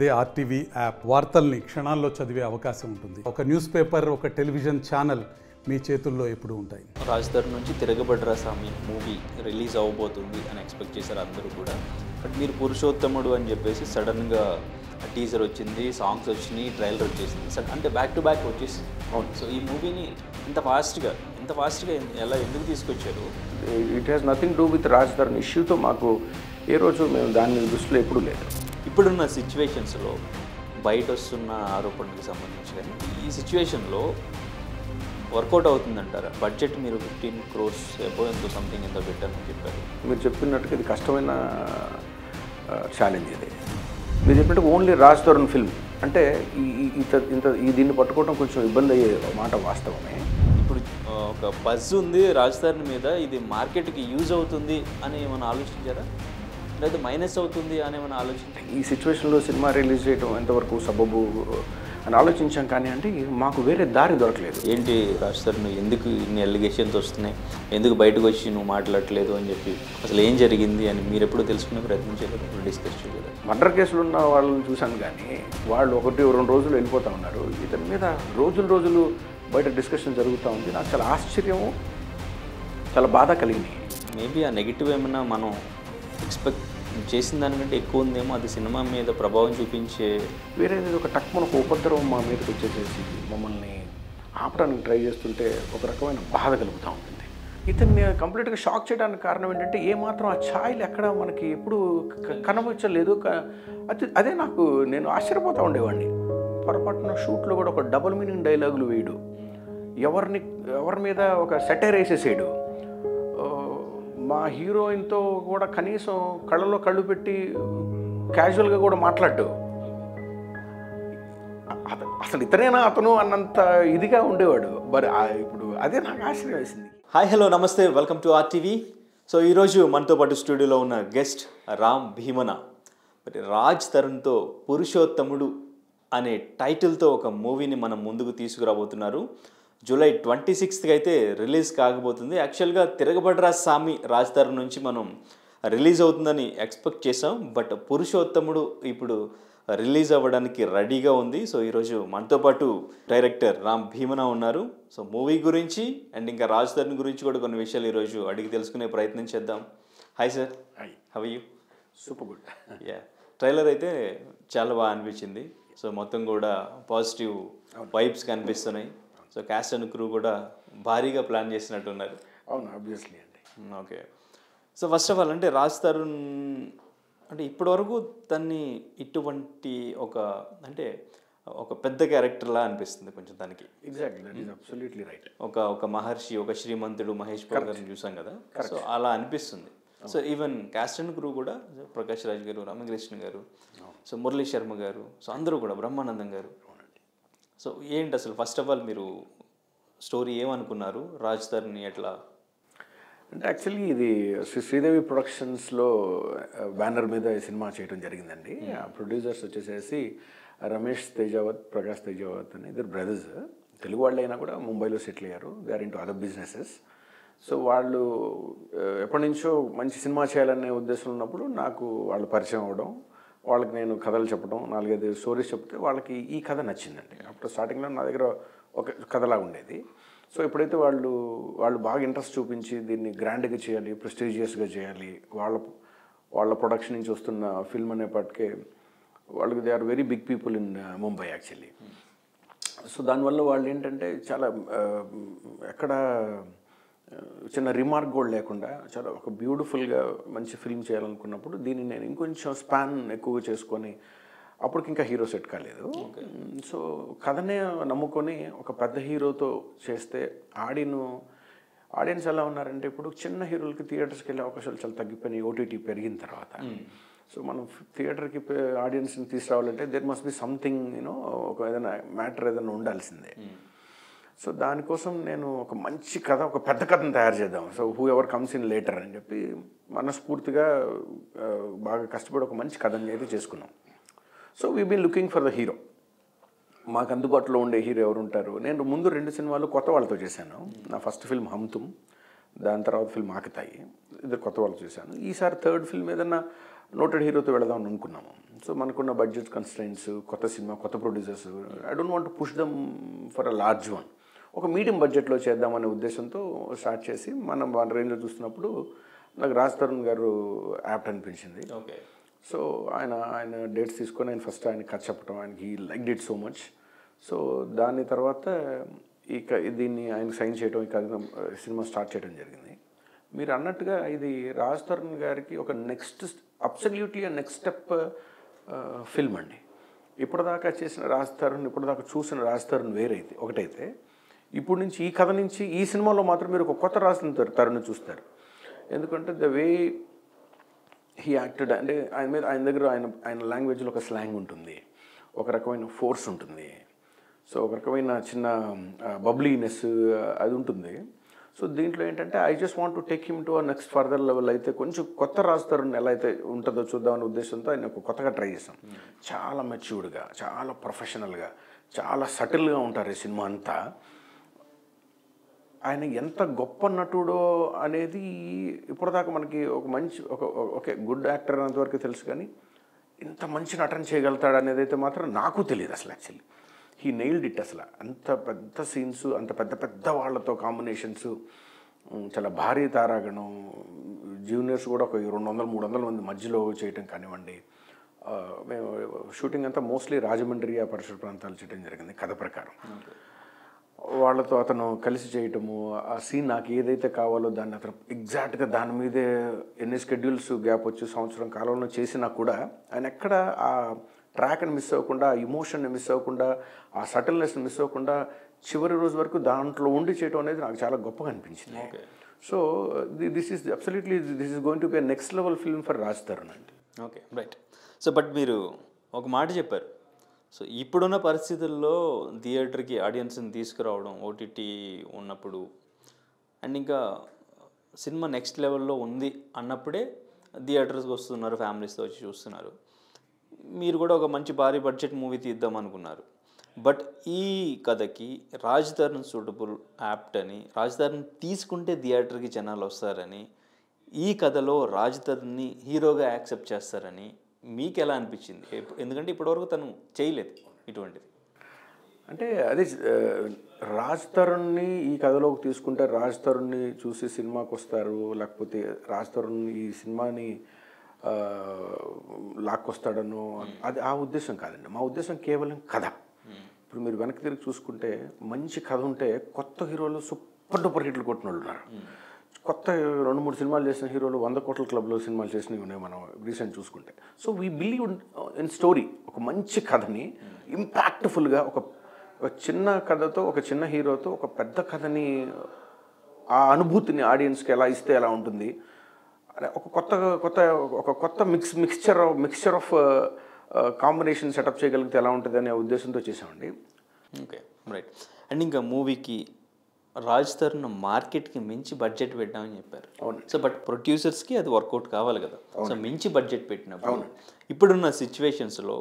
అదే RTV app వార్తల్ని క్షణాల్లో చదివే అవకాశం ఉంటుంది. ఒక న్యూస్ పేపర్, ఒక టెలివిజన్ ఛానల్ మీ చేతుల్లో ఎప్పుడూ ఉంటాయి. రాజధాని నుంచి తిరగబడ్రా స్వామి మూవీ రిలీజ్ అవ్వబోతుంది అని ఎక్స్పెక్ట్ చేశారు అందరూ కూడా. బట్ మీరు పురుషోత్తముడు అని చెప్పేసి సడన్గా టీజర్ వచ్చింది, సాంగ్స్ వచ్చినాయి, ట్రైలర్ వచ్చేసింది, అంటే బ్యాక్ టు బ్యాక్ వచ్చేసి. సో ఈ మూవీని ఇంత ఫాస్ట్గా ఎలా ఎందుకు తీసుకొచ్చారు? It has nothing to with రాజధాని ఇష్యూతో మాకు ఏ రోజు మేము దాని దృష్టిలో ఎప్పుడూ లేదు. ఇప్పుడున్న సిచ్యువేషన్స్లో బయట వస్తున్న ఆరోపణలకు సంబంధించి కానీ ఈ సిచ్యువేషన్లో వర్కౌట్ అవుతుందంటారా? బడ్జెట్ మీరు 15 crores ఎంతో సంథింగ్ ఎంతో పెట్టారని చెప్పారు. మీరు చెప్పినట్టుగా ఇది కష్టమైన ఛాలెంజ్. ఇది మీరు చెప్పినట్టు ఓన్లీ రాజ్ తరుణ్ ఫిల్మ్ అంటే దీన్ని పట్టుకోవడం కొంచెం ఇబ్బంది అయ్యే మాట వాస్తవమే. ఇప్పుడు ఒక బజ్ ఉంది రాజధాని మీద, ఇది మార్కెట్కి యూజ్ అవుతుంది అని ఏమైనా ఆలోచించారా, లేదా మైనస్ అవుతుంది అని ఏమైనా ఆలోచించారు? ఈ సిచ్యువేషన్లో సినిమా రిలీజ్ చేయడం ఎంతవరకు సబబు అని ఆలోచించాం, కానీ అంటే మాకు వేరే దారి దొరకలేదు. ఏంటి రాజధాని ఎందుకు ఇన్ని అలిగేషన్స్ వస్తున్నాయి, ఎందుకు బయటకు వచ్చి నువ్వు మాట్లాడట్లేదు అని చెప్పి అసలు ఏం జరిగింది అని మీరు ఎప్పుడు తెలుసుకునే ప్రయత్నం చేయలేదు, ఎప్పుడు డిస్కస్ చేయలేదు? మర్డర్ కేసులు ఉన్న వాళ్ళని చూశాను, కానీ వాళ్ళు 1-2 రోజులు వెళ్ళిపోతూ ఉన్నారు. ఇతని మీద రోజులు బయట డిస్కషన్ జరుగుతూ ఉంది. నాకు చాలా ఆశ్చర్యము, చాలా బాధ కలిగింది. మేబీ ఆ నెగిటివ్ ఏమైనా మనం ఎక్స్పెక్ట్ చేసిన దానికంటే ఎక్కువ ఉందేమో, అది సినిమా మీద ప్రభావం చూపించే వేరేది ఒక మనకు ఉపద్రవం మా మీదకి వచ్చేసేసి మమ్మల్ని ఆపడానికి ట్రై చేస్తుంటే ఒక రకమైన బాధ కలుగుతూ ఉంటుంది. ఇతన్ని కంప్లీట్గా షాక్ చేయడానికి కారణం ఏంటంటే ఏమాత్రం ఆ ఛాయలు ఎక్కడ మనకి ఎప్పుడు కనబచ్చలేదు. అదే నేను ఆశ్చర్యపోతూ ఉండేవాడిని. పొరపాటున షూట్లో కూడా ఒక డబుల్ మీనింగ్ డైలాగులు వేయడు, ఎవరి మీద ఒక సెటైర్ వేసేసాడు. మా హీరోయిన్తో కూడా కనీసం కళ్ళలో కళ్ళు పెట్టి క్యాజువల్గా కూడా మాట్లాడు. అసలు ఇతనేనా అతను అన్నంత ఇదిగా ఉండేవాడు. మరి ఇప్పుడు అదే నాకు ఆశ్చర్యం వేసింది. హాయ్, హలో, నమస్తే, వెల్కమ్ టు ఆర్టీవీ. సో ఈరోజు మనతో పాటు స్టూడియోలో ఉన్న గెస్ట్ రామ్ భీమన. మరి రాజ్ తరుణ్తో పురుషోత్తముడు అనే టైటిల్తో ఒక మూవీని మనం ముందుకు తీసుకురాబోతున్నారు. జూలై 26th అయితే రిలీజ్ కాకపోతుంది. యాక్చువల్గా తిరగబడ్రా స్వామి రాజ్ తరుణ్ నుంచి మనం రిలీజ్ అవుతుందని ఎక్స్పెక్ట్ చేసాం. బట్ పురుషోత్తముడు ఇప్పుడు రిలీజ్ అవ్వడానికి రెడీగా ఉంది. సో ఈరోజు మనతో పాటు డైరెక్టర్ రామ్ భీమన ఉన్నారు. సో మూవీ గురించి అండ్ ఇంకా రాజ్ తరుణ్ గురించి కూడా కొన్ని విషయాలు ఈరోజు అడిగి తెలుసుకునే ప్రయత్నం చేద్దాం. Hi sir, how are you? Super good. Trailer అయితే చాలా బాగా అనిపించింది. సో మొత్తం కూడా పాజిటివ్ వైబ్స్ కనిపిస్తున్నాయి. సో క్యాస్ట్ అండ్ క్రూ కూడా భారీగా ప్లాన్ చేసినట్టున్నారు. అవును, ఆబ్వియస్లీ అండి. Okay. So first of all అంటే రాజ్ తరుణ్ అంటే ఇప్పటివరకు తన్ని ఇటువంటి ఒక పెద్ద క్యారెక్టర్లా అనిపిస్తుంది కొంచెం తనకి. Exactly, that is absolutely right. ఒక మహర్షి, ఒక శ్రీమంతుడు మహేష్ బాబు గారిని చూసాం కదా, సో అలా అనిపిస్తుంది. So even caste and crew కూడా ప్రకాష్ రాజ్ గారు, రామకృష్ణ గారు, సో మురళీ శర్మ గారు, సో అందరూ కూడా, బ్రహ్మానందం గారు. సో ఏంటి అసలు ఫస్ట్ ఆఫ్ ఆల్ మీరు స్టోరీ ఏమనుకున్నారు, రాజ్ తరుణ్ని ఎట్లా? అంటే యాక్చువల్లీ ఇది శ్రీదేవి ప్రొడక్షన్స్లో బ్యానర్ మీద ఈ సినిమా చేయడం జరిగిందండి. ప్రొడ్యూసర్స్ వచ్చేసేసి రమేష్ తేజావత్, ప్రకాష్ తేజావత్ అని ఇద్దరు బ్రదర్స్. తెలుగు వాళ్ళు అయినా కూడా ముంబైలో సెటిల్ అయ్యారు. They are into other businesses. So వాళ్ళు ఎప్పటి నుంచో మంచి సినిమా చేయాలనే ఉద్దేశం ఉన్నప్పుడు నాకు వాళ్ళు పరిచయం అవ్వడం, వాళ్ళకి నేను కథలు చెప్పడం, 4-5 స్టోరీస్ చెప్తే వాళ్ళకి ఈ కథ నచ్చిందండి. అప్పుడు స్టార్టింగ్లో నా దగ్గర ఒక కథలా ఉండేది. సో ఎప్పుడైతే వాళ్ళు బాగా ఇంట్రెస్ట్ చూపించి దీన్ని గ్రాండ్గా చేయాలి, ప్రెస్టీజియస్గా చేయాలి, వాళ్ళ ప్రొడక్షన్ నుంచి వస్తున్న ఫిల్మ్ అనేప్పటికే వాళ్ళకి they are very big people in Mumbai actually. So దానివల్ల వాళ్ళు ఏంటంటే చాలా ఎక్కడ చిన్న రిమార్క్ కూడా లేకుండా చాలా ఒక బ్యూటిఫుల్గా మంచి ఫిల్మ్ చేయాలనుకున్నప్పుడు దీన్ని నేను ఇంకొంచెం స్పాన్ ఎక్కువగా చేసుకొని, అప్పటికి ఇంకా హీరో సెట్ కాలేదు. సో కథనే నమ్ముకొని ఒక పెద్ద హీరోతో చేస్తే ఆడియన్స్ ఎలా ఉన్నారంటే ఇప్పుడు చిన్న హీరోలకి థియేటర్స్కి వెళ్ళే అవకాశాలు చాలా తగ్గిపోయినాయి ఓటీటీ పెరిగిన తర్వాత. సో మనం థియేటర్కి ఆడియన్స్ని తీసుకురావాలంటే దేర్ మస్ట్ బి సంథింగ్ ఒక ఏదైనా మ్యాటర్ ఏదైనా ఉండాల్సిందే. సో దానికోసం నేను ఒక మంచి కథ, ఒక పెద్ద కథను తయారు చేద్దాం, so who ever comes in later అని చెప్పి మనస్ఫూర్తిగా బాగా కష్టపడి ఒక మంచి కథని అయితే చేసుకున్నాం. So we been looking for the hero. మాకు అందుబాటులో ఉండే హీరో ఎవరు ఉంటారు. నేను ముందు 2 సినిమాలు కొత్త వాళ్ళతో చేశాను. నా ఫస్ట్ ఫిల్మ్ హమ్తుమ్, దాని తర్వాత ఫిల్మ్ ఆకతాయి, ఇద్దరు కొత్త వాళ్ళు చేశాను. ఈసారి 3rd ఫిల్మ్ ఏదన్నా నోటెడ్ హీరోతో వెళదామని అనుకున్నాము. సో మనకున్న బడ్జెట్ కన్స్ట్రైంట్స్, కొత్త సినిమా, కొత్త producers, I don't want to push them for a large one. ఒక మీడియం బడ్జెట్లో చేద్దామనే ఉద్దేశంతో స్టార్ట్ చేసి మనం వన్ రేంజ్లో చూస్తున్నప్పుడు నాకు రాజ్ తరుణ్ గారు యాప్ట్ అనిపించింది. ఓకే. సో ఆయన డేట్స్ తీసుకొని ఆయన ఫస్ట్ ఆయన కథ చెప్పడం, ఆయనకి లైక్ డిట్ సో మచ్. సో దాని తర్వాత దీన్ని ఆయన సైన్ చేయడం, ఈ కథ సినిమా స్టార్ట్ చేయడం జరిగింది. మీరు అన్నట్టుగా ఇది రాజ్ తరుణ్ గారికి ఒక అబ్సల్యూట్లీ నెక్స్ట్ స్టెప్ ఫిల్మ్ అండి. ఇప్పటిదాకా చేసిన రాజ్ తరుణ్, ఇప్పటిదాకా చూసిన రాజ్ తరుణ్ వేరైతే ఒకటైతే, ఇప్పుడు నుంచి ఈ కథ నుంచి ఈ సినిమాలో మాత్రం మీరు ఒక కొత్త రాజ్ తరుణ్ చూస్తారు. ఎందుకంటే ద వే హీ యాక్టెడ్, అంటే ఆయన దగ్గర ఆయన లాంగ్వేజ్లో ఒక స్లాంగ్ ఉంటుంది, ఒక రకమైన ఫోర్స్ ఉంటుంది, సో ఒక రకమైన చిన్న బబ్లీనెస్ అది ఉంటుంది. సో దీంట్లో ఏంటంటే I just want to take him to a next further level. అయితే కొంచెం కొత్త రాజ్ తరుణ్ ఎలా అయితే ఉంటుందో చూద్దామనే ఉద్దేశంతో ఆయన ఒక కొత్తగా ట్రై చేసాం. చాలా మెచ్యూర్డ్గా, చాలా ప్రొఫెషనల్గా, చాలా సటిల్గా ఉంటారు ఈ సినిమా అంతా. ఆయన ఎంత గొప్ప నటుడో అనేది ఇప్పటిదాకా మనకి ఒక మంచి ఓకే గుడ్ యాక్టర్ అన్నంతవరకు తెలుసు, కానీ ఇంత మంచి నటన చేయగలుగుతాడు అనేది అయితే మాత్రం నాకు తెలియదు అసలు. Actually he nailed it. అసలు అంత పెద్ద సీన్స్, అంత పెద్ద వాళ్ళతో కాంబినేషన్స్, చాలా భారీ తారాగణం, జూనియర్స్ కూడా ఒక 200-300 మంది మధ్యలో చేయటం కానివ్వండి. మేము షూటింగ్ అంతా మోస్ట్లీ రాజమండ్రి ఆ పరిసర ప్రాంతాలు చేయడం జరిగింది కథ ప్రకారం. వాళ్ళతో అతను కలిసి చేయటము, ఆ సీన్ నాకు ఏదైతే కావాలో దాన్ని అతను ఎగ్జాక్ట్గా దాని మీదే ఎన్ని షెడ్యూల్స్ గ్యాప్ వచ్చి సంవత్సరం కాలంలో చేసినా కూడా ఆయన ఎక్కడ ఆ ట్రాక్ని మిస్ అవ్వకుండా, ఆ ఇమోషన్ని మిస్ అవ్వకుండా, ఆ సటిల్నెస్ని మిస్ అవ్వకుండా చివరి రోజు వరకు దాంట్లో ఉండి చేయటం అనేది నాకు చాలా గొప్పగా అనిపించింది. So this is going to be next level film for Raj Tarun అండి. Okay, right. సో బట్ మీరు ఒక మాట చెప్పారు, సో ఇప్పుడున్న పరిస్థితుల్లో థియేటర్కి ఆడియన్స్ని తీసుకురావడం ఓటీటీ ఉన్నప్పుడు, అండ్ ఇంకా సినిమా నెక్స్ట్ లెవెల్లో ఉంది అన్నప్పుడే థియేటర్స్కి వస్తున్నారు, ఫ్యామిలీస్తో వచ్చి చూస్తున్నారు. మీరు కూడా ఒక మంచి భారీ బడ్జెట్ మూవీ తీద్దాం అనుకున్నారు. బట్ ఈ కథకి రాజ్ తరుణ్ సూటబుల్ యాప్ట్ అని, రాజ్ తరుణ్ తీసుకుంటే థియేటర్కి జనాలు వస్తారని, ఈ కథలో రాజ్ తరుణ్ని హీరోగా యాక్సెప్ట్ చేస్తారని మీకు ఎలా అనిపించింది? ఎందుకంటే ఇప్పటివరకు తను చేయలేదు ఇటువంటిది. అంటే అదే రాజ్ తరుణ్ని ఈ కథలోకి తీసుకుంటే రాజ్ తరుణ్ని చూసి సినిమాకి వస్తారు, లేకపోతే రాజ్ తరుణ్ ఈ సినిమాని లాక్కొస్తాడనో, అది ఆ ఉద్దేశం కాదండి. మా ఉద్దేశం కేవలం కథ. ఇప్పుడు మీరు వెనక్కి తిరిగి చూసుకుంటే మంచి కథ ఉంటే కొత్త హీరోలు సూపర్ డూపర్ హిట్లు కొట్టిన వాళ్ళు ఉన్నారు. కొత్త 2-3 సినిమాలు చేసిన హీరోలు 100 కోట్ల క్లబ్లో సినిమాలు చేసినవి ఉన్నాయి మనం రీసెంట్ చూసుకుంటే. So we believe in story. ఒక మంచి కథని ఇంపాక్ట్ఫుల్గా, ఒక చిన్న కథతో, ఒక చిన్న హీరోతో ఒక పెద్ద కథని, ఆ అనుభూతిని ఆడియన్స్కి ఎలా ఇస్తే ఎలా ఉంటుంది, ఒక కొత్త మిక్స్చర్ ఆఫ్ కాంబినేషన్ సెటప్ చేయగలిగితే ఎలా ఉంటుంది అనే ఉద్దేశంతో చేసామండి. Okay, right. అండ్ ఇంకా మూవీకి రాజ్ తరుణ్ మార్కెట్కి మించి బడ్జెట్ పెట్టామని చెప్పారు. సో బట్ ప్రొడ్యూసర్స్కి అది వర్కౌట్ కావాలి కదా. సో మించి బడ్జెట్ పెట్టినప్పుడు ఇప్పుడున్న సిచ్యువేషన్స్లో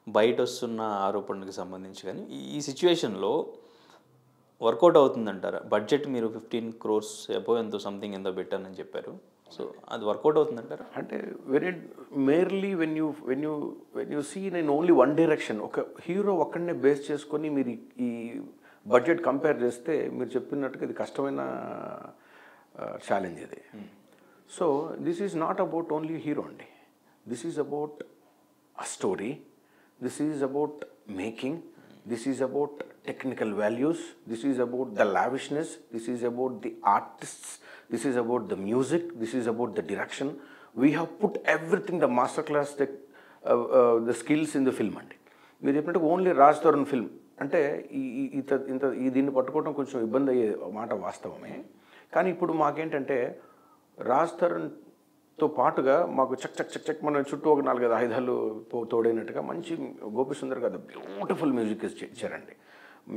బయట వస్తున్న ఆరోపణలకు సంబంధించి కానీ ఈ సిచ్యువేషన్లో వర్కౌట్ అవుతుందంటారా? బడ్జెట్ మీరు 15 crores ఎంతో సంథింగ్ ఎంతో పెట్టానని చెప్పారు. సో అది వర్కౌట్ అవుతుందంటారా? అంటే very merely when you see in only one direction, ఒక హీరో ఒక్కడనే బేస్ చేసుకొని మీరు ఈ బడ్జెట్ కంపేర్ చేస్తే మీరు చెప్పినట్టుగా ఇది కష్టమైన ఛాలెంజ్ ఇది. So this is not about only hero అండి. This is about a story, this is about making, this is about technical values, this is about the lavishness, this is about the artists, this is about the music, this is about the direction. We have put everything, the masterclass, the skills in the film అండి. మీరు చెప్పినట్టు only Raj Tarun film అంటే దీన్ని పట్టుకోవడం కొంచెం ఇబ్బంది అయ్యే మాట వాస్తవమే. కానీ ఇప్పుడు మాకేంటంటే రాజ్ తరుణ్తో పాటుగా మాకు చక్ మన చుట్టూ ఒక 4-5 ఆయుధాలు తోడైనట్టుగా మంచి గోపిసుందర్ గారు బ్యూటిఫుల్ మ్యూజిక్ ఇచ్చారండి.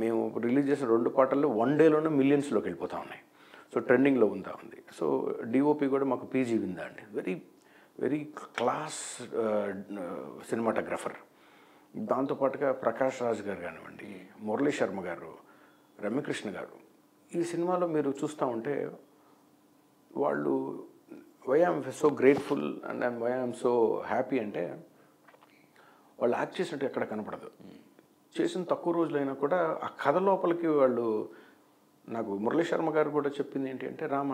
మేము రిలీజ్ చేసిన 2 పాటల్లో 1 డేలోనే మిలియన్స్లోకి వెళ్ళిపోతూ ఉన్నాయి. సో ట్రెండింగ్లో ఉంది. సో డిఓపి కూడా మాకు పీజీ విందా అండి, వెరీ క్లాస్ సినిమాటోగ్రఫర్. దాంతోపాటుగా ప్రకాష్ రాజ్ గారు కానివ్వండి, మురళీ శర్మ గారు, రమ్యకృష్ణ గారు, ఈ సినిమాలో మీరు చూస్తూ ఉంటే వాళ్ళు why I'm so grateful and why I'm so happy అంటే వాళ్ళు యాక్ట్ చేసినట్టు ఎక్కడ కనపడదు. చేసిన తక్కువ రోజులైనా కూడా ఆ కథ లోపలికి వాళ్ళు, నాకు మురళీ శర్మ గారు కూడా చెప్పింది ఏంటి అంటే, రామ్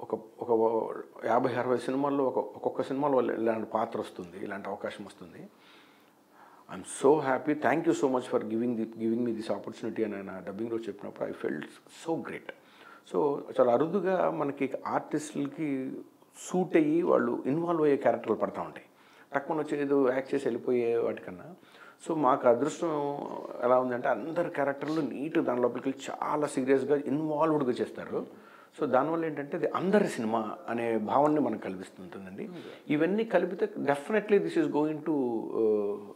ఒక 50-60 సినిమాల్లో ఒక్కొక్క సినిమాలో ఇలాంటి పాత్ర వస్తుంది, ఇలాంటి అవకాశం వస్తుంది. I'm so happy, thank you so much for giving me this opportunity అని ఆయన డబ్బింగ్లో చెప్పినప్పుడు I felt so great. So చాలా అరుదుగా మనకి ఆర్టిస్టులకి సూట్ అయ్యి వాళ్ళు ఇన్వాల్వ్ అయ్యే క్యారెక్టర్లు పడతా ఉంటాయి, తక్కువ వచ్చేది యాక్ట్ చేసి వెళ్ళిపోయే వాటికన్నా. సో మాకు అదృష్టం ఎలా ఉందంటే అందరు క్యారెక్టర్లు నీట్ దాని లోపలికి చాలా సీరియస్గా ఇన్వాల్వ్డ్గా చేస్తారు. సో దానివల్ల ఏంటంటే ఇది అందరి సినిమా అనే భావనని మనకు కల్పిస్తుంటుందండి. ఇవన్నీ కలిపితే definitely this is going to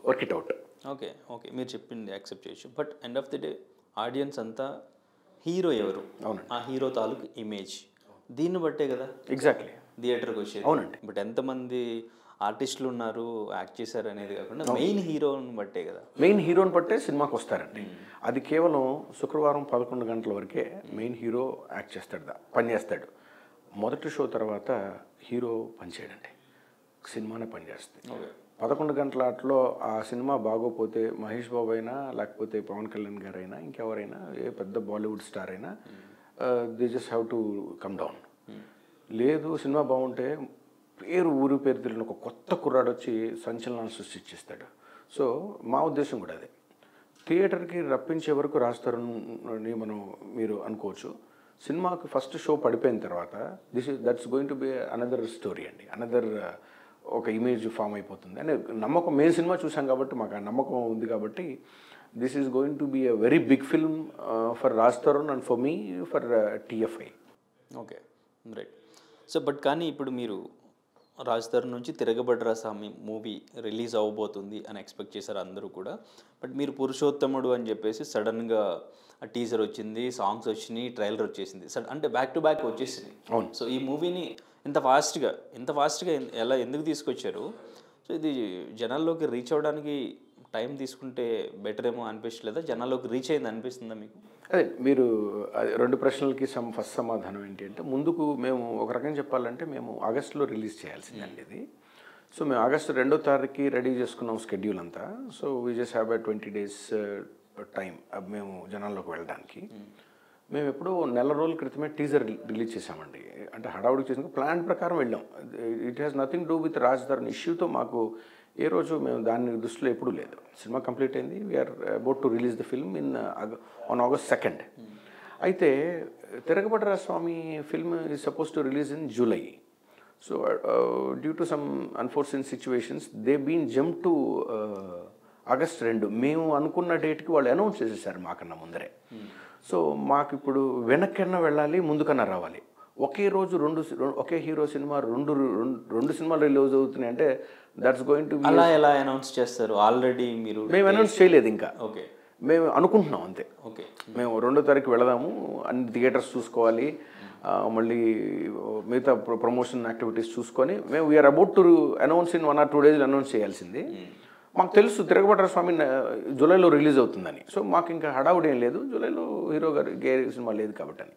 work it out. Okay, మీరు చెప్పింది యాక్సెప్ట్ చేయొచ్చు. But end of the day audience అంతా హీరో ఎవరు, అవునండి, ఆ హీరో తాలూకు ఇమేజ్, దీన్ని బట్టే కదా ఎగ్జాక్ట్లీ థియేటర్కి వచ్చేది. అవునండి. బట్ ఎంతమంది ఆర్టిస్టులు ఉన్నారు, యాక్ట్ చేశారు అనేది కాకుండా మెయిన్ హీరోని బట్టే కదా, మెయిన్ హీరోని బట్టే సినిమాకి వస్తారండి. అది కేవలం శుక్రవారం 11 గంటల వరకే మెయిన్ హీరో యాక్ట్ చేస్తాడు, పనిచేస్తాడు. మొదటి షో తర్వాత హీరో పనిచేయడండి, సినిమానే పనిచేస్తుంది. 11 గంటల ఆటలో ఆ సినిమా బాగోపోతే మహేష్ బాబు అయినా, లేకపోతే పవన్ కళ్యాణ్ గారు అయినా, ఇంకెవరైనా, ఏ పెద్ద బాలీవుడ్ స్టార్ అయినా, they just have to come down. లేదు సినిమా బాగుంటే ఊరి పేరు తెలియని ఒక కొత్త కుర్రాడు వచ్చి సంచలనాలు సృష్టించేస్తాడు. సో మా ఉద్దేశం కూడా అదే, థియేటర్కి రప్పించే వరకు రాస్తారని మీరు అనుకోవచ్చు. సినిమాకి ఫస్ట్ షో పడిపోయిన తర్వాత that's going to be another story అండి, అనదర్ ఒక ఇమేజ్ ఫామ్ అయిపోతుంది అనే నమ్మకం. మేము సినిమా చూసాం కాబట్టి మాకు ఆ నమ్మకం ఉంది కాబట్టి this is going to be a very big film for Raj Tarun and for me, for TFI. Okay, right. So but కానీ ఇప్పుడు మీరు రాజ్ తరుణ్ నుంచి తిరగబడ్రా స్వామి మూవీ రిలీజ్ అవ్వబోతుంది అని ఎక్స్పెక్ట్ చేశారు అందరూ కూడా. బట్ మీరు పురుషోత్తముడు అని చెప్పేసి సడన్గా టీజర్ వచ్చింది, సాంగ్స్ వచ్చినాయి, ట్రైలర్ వచ్చేసింది, అంటే బ్యాక్ టు బ్యాక్ వచ్చేసింది. అవును. సో ఈ మూవీని ఇంత ఫాస్ట్గా ఎలా ఎందుకు తీసుకొచ్చారు? సో ఇది జనాల్లోకి రీచ్ అవ్వడానికి టైం తీసుకుంటే బెటర్ ఏమో అనిపించలేదా? జనాల్లోకి రీచ్ అయింది అనిపిస్తుందా మీకు? అదే మీరు 2 ప్రశ్నలకి ఫస్ట్ సమాధానం ఏంటి అంటే, ముందుకు మేము ఒక రకంగా చెప్పాలంటే మేము ఆగస్టులో రిలీజ్ చేయాల్సిందండి ఇది. సో మేము ఆగస్టు 2వ తారీఖుకి రెడీ చేసుకున్నాం స్కెడ్యూల్ అంతా. So we just have 20 days time మేము జనాల్లోకి వెళ్ళడానికి. మేము ఎప్పుడో నెల రోజుల క్రితమే టీజర్ రిలీజ్ చేసామండి. అంటే హడావుడికి చేసిన ప్లాన్ ప్రకారం వెళ్ళాం. It has nothing do with Raj Tarun ఇష్యూతో మాకు ఏ రోజు మేము దాన్ని దృష్టిలో ఎప్పుడూ లేదు. సినిమా కంప్లీట్ అయింది, we are about to release the film on August 2nd. అయితే Tiragabadara Saami film is suppose to release in July. So due to some unfortunate situations they been jump to August 2. మేము అనుకున్న డేట్కి వాళ్ళు అనౌన్స్ చేసేసారు మాకన్నా ముందరే. సో మాకు ఇప్పుడు వెనక్కన్నా వెళ్ళాలి, ముందుకన్నా రావాలి. ఒకే రోజు ఒకే హీరో సినిమా రెండు సినిమాలు రిలీజ్ అవుతున్నాయి అంటే దట్స్ గోయింగ్ టు అలా ఎలా అనౌన్స్ చేస్తారు? ఆల్రెడీ మేము అనౌన్స్ చేయలేదు ఇంకా. ఓకే, మేము అనుకుంటున్నాం అంతే. ఓకే, మేము 2వ తారీఖు వెళదాము, అన్ని థియేటర్స్ చూసుకోవాలి, మళ్ళీ మిగతా ప్రమోషన్ యాక్టివిటీస్ చూసుకొని మేము we're about to announce in 1 or 2 days announce చేయాల్సింది. మాకు తెలుసు తిరగబడ్రా స్వామి జూలైలో రిలీజ్ అవుతుందని. సో మాకు ఇంకా హడావుడి ఏం లేదు, జూలైలో హీరో గారు సినిమా లేదు కాబట్టి అని.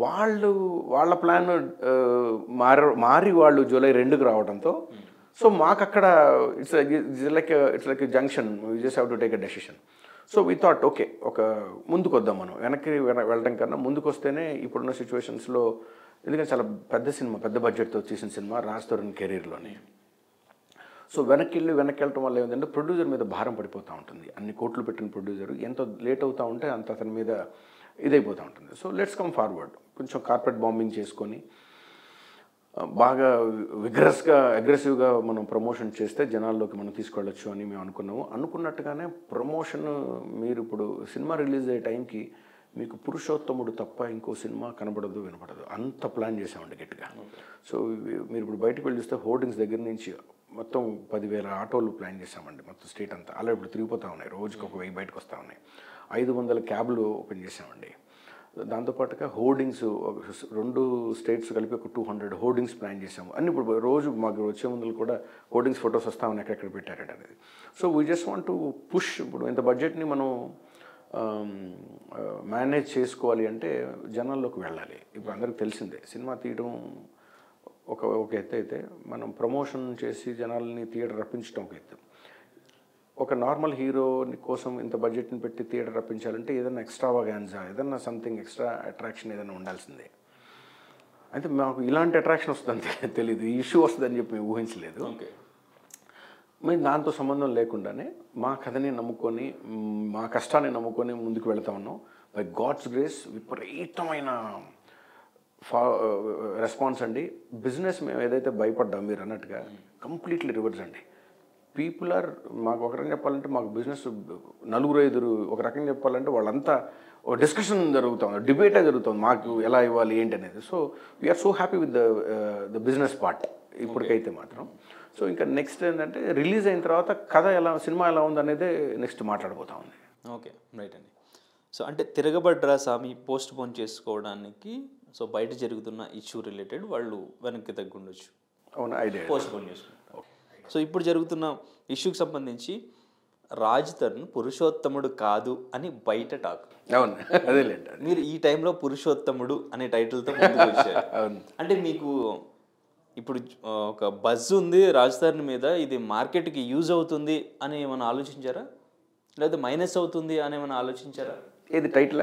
వాళ్ళ ప్లాన్ మారి వాళ్ళు July 2కి రావడంతో సో మాకు అక్కడ it's like junction, we just have to take a decision. So we thought okay, ఒక ముందుకు వద్దాం, మనం వెనక్కి వెళ్ళడం కన్నా ముందుకు వస్తేనే ఇప్పుడున్న సిచ్యువేషన్స్లో, ఎందుకంటే చాలా పెద్ద సినిమా, పెద్ద బడ్జెట్తో చేసిన సినిమా రాజ్ తరుణ్ కెరీర్లోనే. సో వెనక్కి వెళ్ళటం వల్ల ఏంటంటే ప్రొడ్యూసర్ మీద భారం పడిపోతూ ఉంటుంది. అన్ని కోట్లు పెట్టిన ప్రొడ్యూసర్ ఎంత లేట్ అవుతూ ఉంటే అంత అతని మీద ఇదైపోతూ ఉంటుంది. సో లెట్స్ కమ్ ఫార్వర్డ్, కొంచెం కార్పెట్ బాంబింగ్ చేసుకొని బాగా అగ్రెసివ్గా మనం ప్రమోషన్ చేస్తే జనాల్లోకి మనం తీసుకెళ్ళొచ్చు అని మేము అనుకున్నాము. అనుకున్నట్టుగానే ప్రమోషన్, మీరు ఇప్పుడు సినిమా రిలీజ్ అయ్యే టైంకి మీకు పురుషోత్తముడు తప్ప ఇంకో సినిమా కనబడదు, వినపడదు, అంత ప్లాన్ చేసామండి గట్టిగా. సో మీరు ఇప్పుడు బయటకు వెళ్ళి చూస్తే హోర్డింగ్స్ దగ్గర నుంచి మొత్తం 10,000 ఆటోలు ప్లాన్ చేసామండి, మొత్తం స్టేట్ అంతా. అలా ఇప్పుడు తిరిగిపోతూ ఉన్నాయి, రోజుకి 1,000 బయటకు వస్తూ ఉన్నాయి. 500 క్యాబ్లు ఓపెన్ చేసామండి. దాంతోపాటుగా హోర్డింగ్స్ 2 స్టేట్స్ కలిపి ఒక 200 హోర్డింగ్స్ ప్లాన్ చేసాము. అన్ని ఇప్పుడు రోజు మాకు వచ్చే ముందు కూడా హోర్డింగ్స్ ఫొటోస్ వస్తామని ఎక్కడెక్కడ పెట్టారట అనేది. So we just want to push. ఇప్పుడు ఇంత బడ్జెట్ని మనం మేనేజ్ చేసుకోవాలి అంటే జనాల్లోకి వెళ్ళాలి. ఇప్పుడు అందరికి తెలిసిందే, సినిమా తీయడం ఒక ఎత్తు అయితే మనం ప్రమోషన్ చేసి జనాల్ని థియేటర్ రప్పించడం ఒక ఎత్తు. ఒక నార్మల్ హీరో కోసం ఇంత బడ్జెట్ని పెట్టి థియేటర్ రప్పించాలంటే ఏదైనా ఎక్స్ట్రావాగాన్సా, ఏదైనా సంథింగ్ ఎక్స్ట్రా అట్రాక్షన్ ఏదైనా ఉండాల్సిందే. అయితే మాకు ఇలాంటి అట్రాక్షన్ వస్తుందని తెలియదు, ఈ ఇష్యూ వస్తుందని చెప్పి మేము ఊహించలేదు. మేము దాంతో సంబంధం లేకుండానే మా కథని నమ్ముకొని, మా కష్టాన్ని నమ్ముకొని ముందుకు వెళ్తా ఉన్నాం. బై గాడ్స్ గ్రేస్ విపరీతమైన రెస్పాన్స్ అండి. బిజినెస్ మేము ఏదైతే భయపడ్డాం మీరు అన్నట్టుగా కంప్లీట్లీ రివర్స్ అండి. పీపుల్ ఆర్, మాకు ఒక రకంగా చెప్పాలంటే మాకు బిజినెస్ 4-5 ఒక రకంగా చెప్పాలంటే వాళ్ళంతా ఒక డిస్కషన్ జరుగుతుంది, డిబేటే జరుగుతుంది మాకు ఎలా ఇవ్వాలి ఏంటి అనేది. So we're so happy with the business part ఇప్పటికైతే మాత్రం. సో ఇంకా నెక్స్ట్ ఏంటంటే రిలీజ్ అయిన తర్వాత కథ ఎలా, సినిమా ఎలా ఉంది అనేది నెక్స్ట్ మాట్లాడబోతా ఉంది. ఓకే, రైట్ అండి. సో అంటే తిరగబడ్రా స్వామి పోస్ట్ పోన్ చేసుకోవడానికి సో బయట జరుగుతున్న ఇష్యూ రిలేటెడ్ వాళ్ళు వెనక్కి తగ్గుండొచ్చు, అవునా, ఐడియా పోస్ట్ పోన్ చేసుకుంటారు. సో ఇప్పుడు జరుగుతున్న ఇష్యూకి సంబంధించి రాజ్ తరుణ్ పురుషోత్తముడు కాదు అని బయట టాక్. అవును, అదేలేండి. మీరు ఈ టైంలో పురుషోత్తముడు అనే టైటిల్తో ముందుకు వచ్చారు. అవును. అంటే మీకు ఇప్పుడు ఒక బజ్ ఉంది రాజ్ తరుణ్ మీద, ఇది మార్కెట్కి యూజ్ అవుతుంది అని ఏమైనా ఆలోచించారా, లేదా మైనస్ అవుతుంది అని ఏమైనా ఆలోచించారా? ఏది టైటిల్?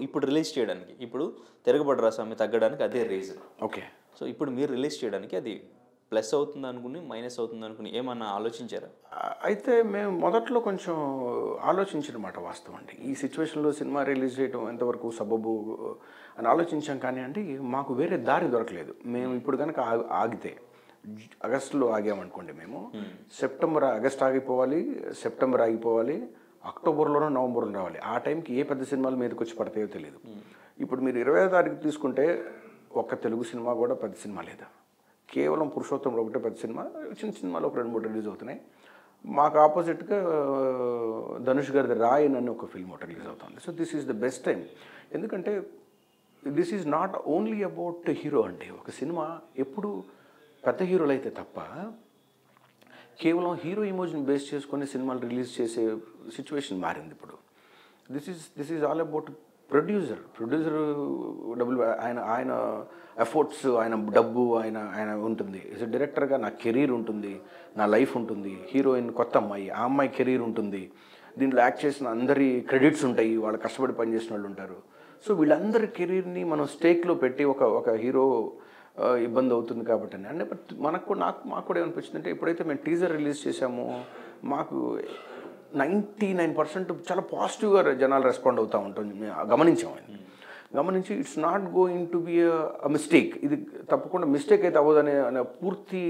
ఇప్పుడు రిలీజ్ చేయడానికి, ఇప్పుడు తిరగబడ్రా స్వామి తగ్గడానికి అదే రీజన్. ఓకే. సో ఇప్పుడు మీరు రిలీజ్ చేయడానికి అది ప్లస్ అవుతుంది అనుకుని మైనస్ అవుతుంది అనుకుని ఏమన్నా ఆలోచించారా? అయితే మేము మొదట్లో కొంచెం ఆలోచించిన మాట వాస్తవం అండి. ఈ సిచ్యువేషన్లో సినిమా రిలీజ్ చేయడం ఎంతవరకు సబబు అని ఆలోచించాం. కానీ అండి మాకు వేరే దారి దొరకలేదు. మేము ఇప్పుడు కనుక ఆగితే ఆగస్టులో ఆగామనుకోండి, మేము ఆగస్ట్ ఆగిపోవాలి, సెప్టెంబర్ ఆగిపోవాలి, అక్టోబర్లోనో నవంబర్లో రావాలి. ఆ టైంకి ఏ పెద్ద సినిమాలు మీదకి వచ్చి పడతాయో తెలియదు. ఇప్పుడు మీరు 20వ తారీఖు తీసుకుంటే ఒక్క తెలుగు సినిమా కూడా పెద్ద సినిమా లేదా, కేవలం పురుషోత్తముడు ఒకటే పెద్ద సినిమా, చిన్న సినిమాలు ఒక 2-3 రిలీజ్ అవుతున్నాయి. మాకు ఆపోజిట్గా ధనుష్ గారిది రాయ్ అని ఒక ఫిల్మ్ ఒకటి రిలీజ్ అవుతుంది. So this is the best time. ఎందుకంటే this is not only about hero అండి. ఒక సినిమా ఎప్పుడు పెద్ద హీరోలు అయితే తప్ప కేవలం హీరో ఇమోజ్ని బేస్ చేసుకొని సినిమాలు రిలీజ్ చేసే సిచ్యువేషన్ మారింది ఇప్పుడు. This is all about producer డబ్బులు, ఆయన ఎఫర్ట్స్, ఆయన డబ్బు, ఆయన ఉంటుంది. యాజ్ ఎ డైరెక్టర్గా నా కెరీర్ ఉంటుంది, నా లైఫ్ ఉంటుంది. హీరోయిన్ కొత్త అమ్మాయి, ఆ అమ్మాయి కెరీర్ ఉంటుంది. దీంట్లో యాక్ట్ చేసిన అందరి క్రెడిట్స్ ఉంటాయి, వాళ్ళు కష్టపడి పనిచేసిన వాళ్ళు ఉంటారు. సో వీళ్ళందరి కెరీర్ని మనం స్టేక్లో పెట్టి ఒక హీరో ఇబ్బంది అవుతుంది కాబట్టి అంటే మాకు కూడా ఏమనిపించింది అంటే, ఎప్పుడైతే మేము టీజర్ రిలీజ్ చేసామో మాకు 99% చాలా పాజిటివ్గా జనాలు రెస్పాండ్ అవుతూ ఉంటుంది. గమనించి it's not going to be a mistake, ఇది తప్పకుండా మిస్టేక్ అయితే అవ్వదనే పూర్తి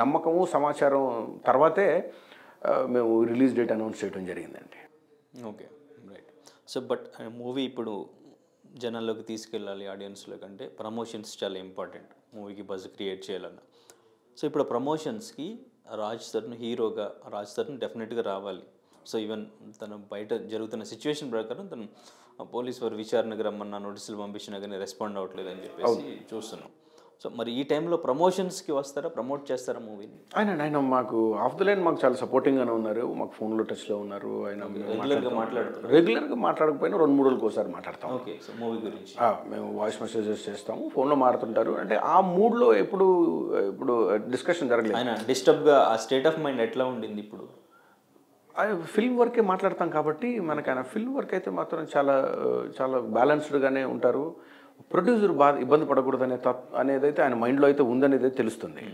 నమ్మకము సమాచారం తర్వాతే మేము రిలీజ్ డేట్ అనౌన్స్ చేయడం జరిగిందండి. Okay, right. So but movie ఇప్పుడు జనాల్లోకి తీసుకెళ్ళాలి, ఆడియన్స్లో కంటే ప్రమోషన్స్ చాలా ఇంపార్టెంట్ మూవీకి బజ్ క్రియేట్ చేయాలన్న. సో ఇప్పుడు ప్రమోషన్స్కి రాజ్ తరుణ్ హీరోగా రాజ్ తరుణ్ డెఫినెట్గా రావాలి. సో ఈవెన్ తను బయట జరుగుతున్న సిచ్యువేషన్ ప్రకారం తను పోలీస్ వారు విచారణకు రమ్మన్న నోటీసులు పంపించినా కానీ రెస్పాండ్ అవ్వట్లేదు అని చెప్పేసి చూస్తున్నాం. సో మరి ఈ టైంలో ప్రమోషన్స్కి వస్తారా, ప్రమోట్ చేస్తారా మూవీని? ఆయన మాకు ఆఫ్ ద లైన్ మాకు చాలా సపోర్టింగ్గానే ఉన్నారు, మాకు ఫోన్లో టచ్లో ఉన్నారు. ఆయన రెగ్యులర్గా మాట్లాడకపోయినా 2-3 రోజులకు ఒకసారి మాట్లాడతాం. ఓకే, సో మూవీ గురించి మేము వాయిస్ మెసేజెస్ చేస్తాము, ఫోన్లో మాట్లాడుతుంటారు. అంటే ఆ మూడ్లో ఇప్పుడు డిస్కషన్ జరగలేదు. ఆయన డిస్టర్బ్గా ఆ స్టేట్ ఆఫ్ మైండ్ ఎట్లా ఉండింది ఇప్పుడు? ఫిల్మ్ వర్కే మాట్లాడతాం కాబట్టి మనకు ఆయన ఫిల్మ్ వర్క్ అయితే మాత్రం చాలా బ్యాలెన్స్డ్గానే ఉంటారు. ప్రొడ్యూసర్ ఇబ్బంది పడకూడదు అనేదైతే ఆయన మైండ్లో అయితే ఉందనేది తెలుస్తుంది.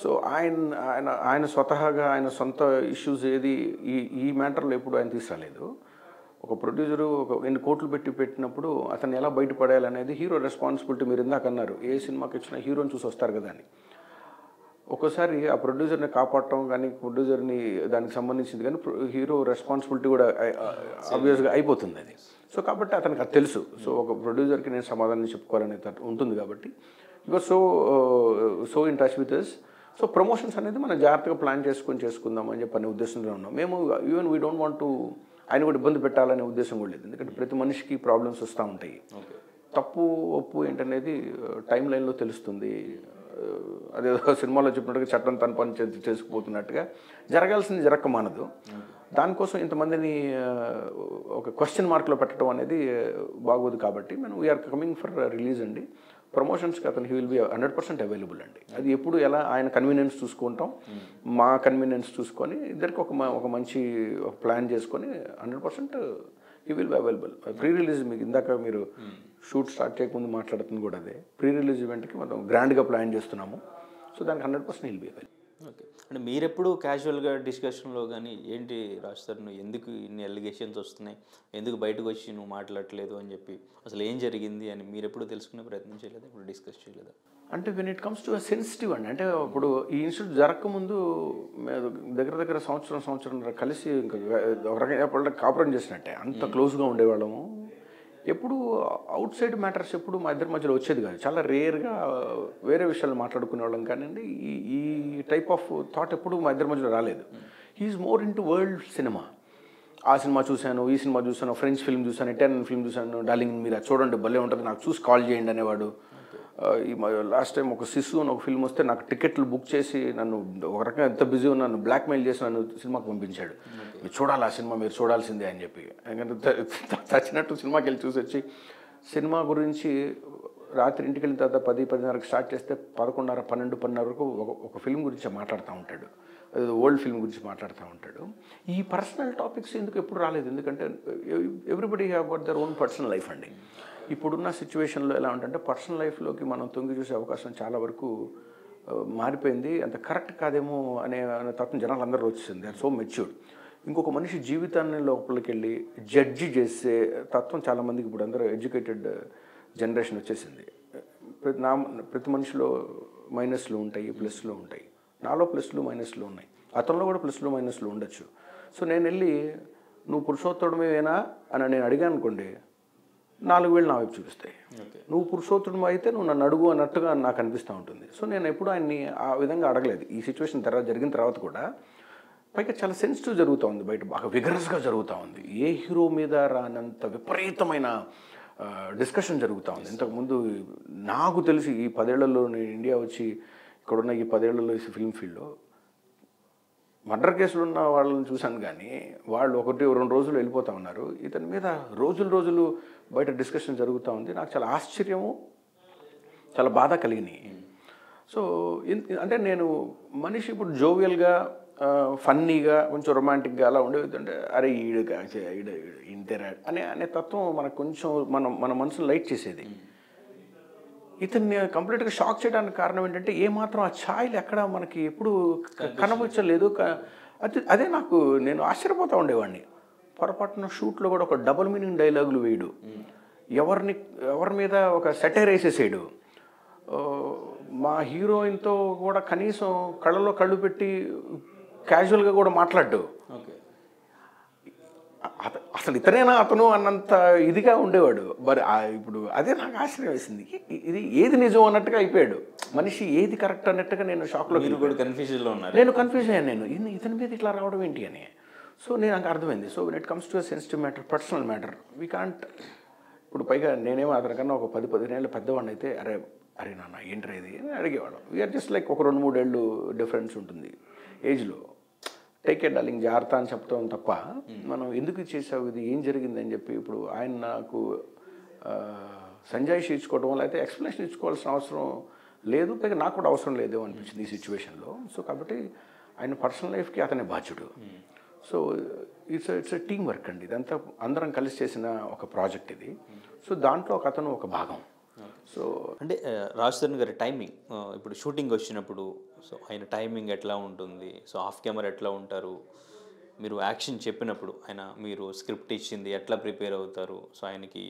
సో ఆయన స్వతహాగా ఆయన సొంత ఇష్యూస్ ఏది ఈ మ్యాటర్లో ఎప్పుడు ఆయన తీసుకురాలేదు. ఒక ప్రొడ్యూసరు ఎన్ని కోట్లు పెట్టినప్పుడు అతను ఎలా బయటపడేయాలనేది హీరో రెస్పాన్సిబిలిటీ. మీరు ఇందాక అన్నారు ఏ సినిమాకి వచ్చినా హీరోని చూసి వస్తారు కదా అని. ఒక్కోసారి ఆ ప్రొడ్యూసర్ని కాపాడటం కానీ, ప్రొడ్యూసర్ని దానికి సంబంధించింది కానీ హీరో రెస్పాన్సిబిలిటీ కూడా ఆబ్వియస్గా అయిపోతుంది అది. సో కాబట్టి అతనికి అది తెలుసు. సో ఒక ప్రొడ్యూసర్కి నేను సమాధానం చెప్పుకోవాలనే ఉంటుంది కాబట్టి because so in touch with us. So promotions అనేది మనం జాగ్రత్తగా ప్లాన్ చేసుకుందాం అని చెప్పి అనే ఉద్దేశంలో ఉన్నాం మేము. Even we don't want to ఆయన కూడా ఇబ్బంది పెట్టాలనే ఉద్దేశం కూడా లేదు. ఎందుకంటే ప్రతి మనిషికి ప్రాబ్లమ్స్ వస్తూ ఉంటాయి. తప్పు ఒప్పు ఏంటనేది టైం లైన్లో తెలుస్తుంది. అదే సినిమాలో చెప్పినట్టుగా చట్టం తన పని చేసుకుపోతున్నట్టుగా జరగాల్సింది జరగక మానదు. దానికోసం ఇంతమందిని ఒక క్వశ్చన్ మార్క్లో పెట్టడం అనేది బాగోదు. కాబట్టి మనం వీఆర్ కమింగ్ ఫర్ రిలీజ్ అండి. ప్రమోషన్స్కి అతను హీ విల్ బి 100% అవైలబుల్ అండి. అది ఎప్పుడు ఎలా ఆయన కన్వీనియన్స్ చూసుకుంటాం, మా కన్వీనియన్స్ చూసుకొని ఇద్దరికి ఒక మంచి ప్లాన్ చేసుకొని 100% he will be available. Pre release మీకు ఇందాక మీరు షూట్ స్టార్ట్ చేయకముందు మాట్లాడుతుంది కూడా అదే. ప్రీ రిలీజ్ ఈవెంట్కి మనం గ్రాండ్గా ప్లాన్ చేస్తున్నాము. సో దానికి 100% he will be available. Okay. అంటే మీరెప్పుడు క్యాజువల్గా డిస్కషన్లో కానీ ఏంటి రాజ్ సార్ నువ్వు ఎందుకు ఇన్ని అలిగేషన్స్ వస్తున్నాయి, ఎందుకు బయటకు వచ్చి నువ్వు మాట్లాడట్లేదు అని చెప్పి అసలు ఏం జరిగింది అని మీరు ఎప్పుడు తెలుసుకునే ప్రయత్నం చేయలేదా, ఇప్పుడు డిస్కస్ చేయలేదా? అంటే when it comes to sensitive అండి. అంటే ఇప్పుడు ఈ ఇన్స్టిట్యూట్ జరగకముందు దగ్గర సంవత్సరం కలిసి ఇంకా ఒక రకంగా కాపురం చేసినట్టే అంత క్లోజ్గా ఉండేవాళ్ళము. ఎప్పుడు అవుట్ సైడ్ మ్యాటర్స్ ఎప్పుడు మా ఇద్దరి మధ్యలో వచ్చేది కాదు. చాలా రేర్గా వేరే విషయాలు మాట్లాడుకునే వాళ్ళం కానివ్వండి. ఈ టైప్ ఆఫ్ థాట్ ఎప్పుడు మా ఇద్దరి మధ్యలో రాలేదు. He's more into world cinema. ఆ సినిమా చూశాను, ఈ సినిమా చూశాను, ఫ్రెంచ్ ఫిల్మ్ చూశాను, ఇటాలియన్ ఫిల్మ్ చూశాను, డార్లింగ్ మీరు అది చూడండి భలే ఉంటుంది, నాకు చూసి కాల్ చేయండి అనేవాడు. ఈ లాస్ట్ టైం ఒక శిశు అని ఒక ఫిల్మ్ వస్తే నాకు టికెట్లు బుక్ చేసి నన్ను ఒక రకంగా ఎంత బిజీ ఉన్నాను బ్లాక్మెయిల్ చేసి నన్ను సినిమాకి పంపించాడు. మీరు చూడాలి ఆ సినిమా, మీరు చూడాల్సిందే అని చెప్పి. ఎందుకంటే చచ్చినట్టు సినిమాకి వెళ్ళి చూసి వచ్చి సినిమా గురించి రాత్రి ఇంటికి వెళ్ళిన తర్వాత 10-10:30కి స్టార్ట్ చేస్తే 11:30, 12 వరకు ఒక ఫిల్మ్ గురించి మాట్లాడుతూ ఉంటాడు. అది ఓల్డ్ ఫిల్మ్ గురించి మాట్లాడుతూ ఉంటాడు. ఈ పర్సనల్ టాపిక్స్ ఎందుకు ఎప్పుడు రాలేదు, ఎందుకంటే everybody have got their own personal life అండి. ఇప్పుడున్న సిచ్యువేషన్లో ఎలా ఉంటుందంటే పర్సనల్ లైఫ్లోకి మనం తొంగి చూసే అవకాశం చాలా వరకు మారిపోయింది. అంత కరెక్ట్ కాదేమో అనే తత్వం జనాలు అందరూ వచ్చేసింది. They are so matured. ఇంకొక మనిషి జీవితాన్ని లోపలికి వెళ్ళి జడ్జి చేసే తత్వం చాలామందికి ఇప్పుడు అందరూ ఎడ్యుకేటెడ్ జనరేషన్ వచ్చేసింది. ప్రతి మనిషిలో మైనస్లు ఉంటాయి, ప్లస్లు ఉంటాయి. నాలో ప్లస్లు మైనస్లు ఉన్నాయి, అతనిలో కూడా ప్లస్లు మైనస్లు ఉండొచ్చు. సో నేను వెళ్ళి నువ్వు పురుషోత్తముడమేనా అని నేను అడిగాను అనుకోండి, 4 వేలు నా వైపు చూపిస్తాయి. నువ్వు పురుషోత్తముడు అయితే నువ్వు నన్ను అడుగు అన్నట్టుగా నాకు అనిపిస్తూ ఉంటుంది. సో నేను ఎప్పుడు ఆయన్ని ఆ విధంగా అడగలేదు. ఈ సిచ్యువేషన్ జరిగిన తర్వాత కూడా పైగా చాలా సెన్సిటివ్ జరుగుతూ ఉంది, బయట బాగా విగరస్గా జరుగుతూ ఉంది. ఏ హీరో మీద రానంత విపరీతమైన డిస్కషన్ జరుగుతూ ఉంది. ఇంతకుముందు నాకు తెలిసి ఈ 10 ఏళ్లలో నేను ఇండియా వచ్చి ఇక్కడున్న ఈ 10 ఏళ్లలో ఈ ఫిల్మ్ ఫీల్డ్లో మర్డర్ కేసులు ఉన్న వాళ్ళని చూశాను, కానీ వాళ్ళు 1-2 రోజులు వెళ్ళిపోతూ ఉన్నారు. ఇతని మీద రోజులు బయట డిస్కషన్ జరుగుతూ ఉంది. నాకు చాలా ఆశ్చర్యము, చాలా బాధ కలిగినాయి. సో అంటే నేను మనిషి ఇప్పుడు జోవియల్గా, ఫన్నీగా, కొంచెం రొమాంటిక్గా అలా ఉండేది. అంటే అరే ఈడు ఇంతేరా అనే తత్వం మనకు కొంచెం మన మనసును లైట్ చేసేది. ఇతన్ని కంప్లీట్గా షాక్ చేయడానికి కారణం ఏంటంటే ఏమాత్రం ఆ ఛాయలు ఎక్కడ మనకి ఎప్పుడు కనబచ్చలేదు. అదే నేను ఆశ్చర్యపోతూ ఉండేవాడిని. పొరపాటున షూట్లో కూడా ఒక డబుల్ మీనింగ్ డైలాగులు వేయడు, ఎవరి మీద ఒక సెటైర్ వేసేసాడు. మా హీరోయిన్తో కూడా కనీసం కళ్ళలో కళ్ళు పెట్టి క్యాజువల్గా కూడా మాట్లాడ్డు. అసలు ఇతనేనా అతను అన్నంత ఇదిగా ఉండేవాడు. మరి ఇప్పుడు అదే నాకు ఆశ్చర్యం వేసింది. ఇది ఏది నిజం అన్నట్టుగా అయిపోయాడు మనిషి, ఏది కరెక్ట్ అన్నట్టుగా నేను షాక్లో కన్ఫ్యూజన్లో ఉన్నాను. నేను కన్ఫ్యూజ్ అయ్యాను, ఇతని మీద ఇట్లా రావడం ఏంటి అని. సో నాకు అర్థమైంది. So when it comes to a sensitive matter, personal matter, we can't. ఇప్పుడు పైగా నేనేమో అతనికన్నా ఒక 10-15 ఏళ్ళు పెద్దవాడిని అయితే అరే నాన్న ఏంట్రా ఇది అని అడిగేవాళ్ళం. వీఆర్ జస్ట్ లైక్ ఒక 2-3 ఏళ్ళు డిఫరెన్స్ ఉంటుంది ఏజ్లో. టేక్ ఏ డార్లింగ్ జాగ్రత్త అని చెప్తాం తప్ప మనం ఎందుకు చేసావు, ఇది ఏం జరిగిందని చెప్పి ఇప్పుడు ఆయన నాకు సంజాయిషి ఇచ్చుకోవడం వల్ల అయితే ఎక్స్ప్లెనేషన్ ఇచ్చుకోవాల్సిన అవసరం లేదు, పైగా నాకు కూడా అవసరం లేదు అనిపించింది ఈ సిచ్యువేషన్లో. సో కాబట్టి ఆయన పర్సనల్ లైఫ్కి అతనే బాధ్యుడు. So it's a team work అండి. ఇదంతా అందరం కలిసి చేసిన ఒక ప్రాజెక్ట్ ఇది. సో దాంట్లో అతను ఒక భాగం. సో అంటే రాజ్ తరుణ్ గారి టైమింగ్, ఇప్పుడు షూటింగ్ వచ్చినప్పుడు సో ఆయన టైమింగ్ ఎట్లా ఉంటుంది, సో ఆఫ్ కెమెరా ఎట్లా ఉంటారు, మీరు యాక్షన్ చెప్పినప్పుడు మీరు స్క్రిప్ట్ ఇచ్చింది ఎట్లా ప్రిపేర్ అవుతారు, సో ఆయనకి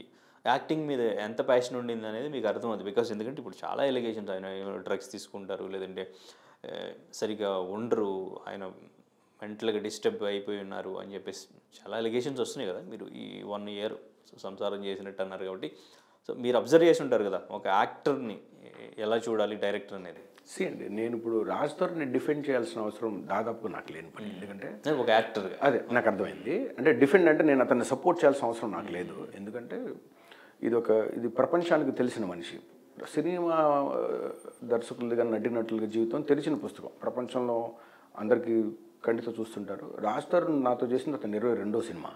యాక్టింగ్ మీద ఎంత ప్యాషన్ ఉండింది అనేది మీకు అర్థమవుతుంది. బికాస్ ఎందుకంటే ఇప్పుడు చాలా ఎలిగేషన్స్, ఆయన డ్రగ్స్ తీసుకుంటారు, లేదంటే సరిగా ఉండరు, ఆయన మెంటల్గా డిస్టర్బ్ అయిపోయి ఉన్నారు అని చెప్పేసి చాలా ఎలిగేషన్స్ వస్తున్నాయి కదా. మీరు ఈ 1 year సంసారం చేసినట్టు అన్నారు కాబట్టి సో మీరు అబ్జర్వ్ చేసి ఉంటారు కదా ఒక యాక్టర్ని ఎలా చూడాలి డైరెక్టర్ అనేది. అండి నేను ఇప్పుడు రాజ్ తరుణ్ని డిఫెండ్ చేయాల్సిన అవసరం దాదాపుగా నాకు లేని పని. ఎందుకంటే ఒక యాక్టర్గా అదే నాకు అర్థమైంది. అంటే డిఫెండ్ అంటే నేను అతన్ని సపోర్ట్ చేయాల్సిన అవసరం నాకు లేదు. ఎందుకంటే ఇది ప్రపంచానికి తెలిసిన మనిషి. సినిమా దర్శకులుగా నటినట్లుగా జీవితం తెరిచిన పుస్తకం, ప్రపంచంలో అందరికీ కంటితో చూస్తుంటారు. రాజ్ తరుణ్ నాతో చేసింది అతను 22వ సినిమా.